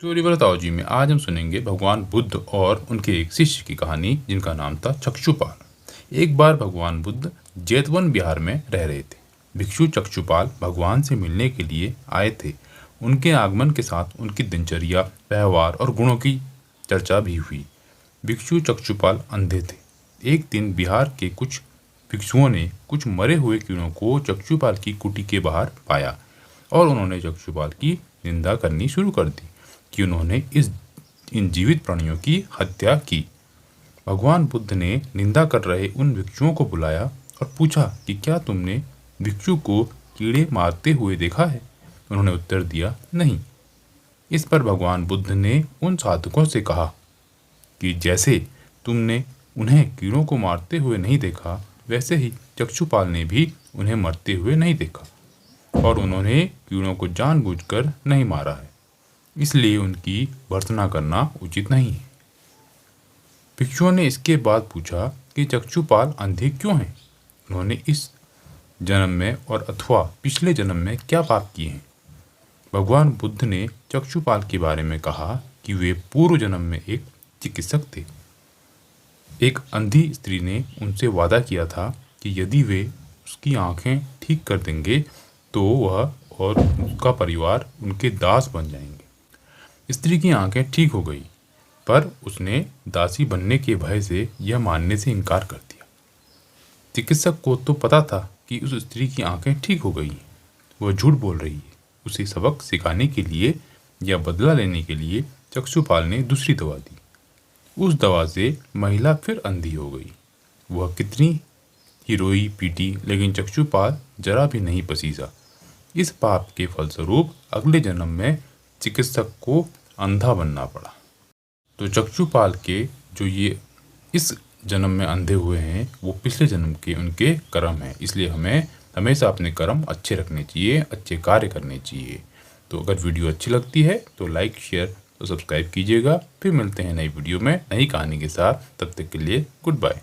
चोरी बताओ जी में आज हम सुनेंगे भगवान बुद्ध और उनके एक शिष्य की कहानी जिनका नाम था चक्षुपाल। एक बार भगवान बुद्ध जेतवन बिहार में रह रहे थे। भिक्षु चक्षुपाल भगवान से मिलने के लिए आए थे। उनके आगमन के साथ उनकी दिनचर्या, व्यवहार और गुणों की चर्चा भी हुई। भिक्षु चक्षुपाल अंधे थे। एक दिन बिहार के कुछ भिक्षुओं ने कुछ मरे हुए कीड़ों को चक्षुपाल की कुटी के बाहर पाया और उन्होंने चक्षुपाल की निंदा करनी शुरू कर दी कि उन्होंने इन जीवित प्राणियों की हत्या की। भगवान बुद्ध ने निंदा कर रहे उन भिक्षुओं को बुलाया और पूछा कि क्या तुमने भिक्षु को कीड़े मारते हुए देखा है? उन्होंने उत्तर दिया, नहीं। इस पर भगवान बुद्ध ने उन साधकों से कहा कि जैसे तुमने उन्हें कीड़ों को मारते हुए नहीं देखा, वैसे ही चक्षुपाल ने भी उन्हें मरते हुए नहीं देखा और उन्होंने कीड़ों को जानबूझकर नहीं मारा है, इसलिए उनकी भर्त्सना करना उचित नहीं है। भिक्षुओं ने इसके बाद पूछा कि चक्षुपाल अंधे क्यों हैं? उन्होंने इस जन्म में और अथवा पिछले जन्म में क्या पाप किए हैं? भगवान बुद्ध ने चक्षुपाल के बारे में कहा कि वे पूर्व जन्म में एक चिकित्सक थे। एक अंधी स्त्री ने उनसे वादा किया था कि यदि वे उसकी आंखें ठीक कर देंगे तो वह और उसका परिवार उनके दास बन जाएंगे। स्त्री की आंखें ठीक हो गई, पर उसने दासी बनने के भय से यह मानने से इनकार कर दिया। चिकित्सक को तो पता था कि उस स्त्री की आंखें ठीक हो गई हैं, वह झूठ बोल रही है। उसे सबक सिखाने के लिए या बदला लेने के लिए चक्षुपाल ने दूसरी दवा दी। उस दवा से महिला फिर अंधी हो गई। वह कितनी ही रोई पीटी, लेकिन चक्षुपाल जरा भी नहीं पसीजा। इस पाप के फलस्वरूप अगले जन्म में चिकित्सक को अंधा बनना पड़ा। तो चक्षुपाल के जो ये इस जन्म में अंधे हुए हैं, वो पिछले जन्म के उनके कर्म हैं। इसलिए हमें हमेशा अपने कर्म अच्छे रखने चाहिए, अच्छे कार्य करने चाहिए। तो अगर वीडियो अच्छी लगती है तो लाइक, शेयर और सब्सक्राइब कीजिएगा। फिर मिलते हैं नई वीडियो में नई कहानी के साथ। तब तक के लिए गुड बाय।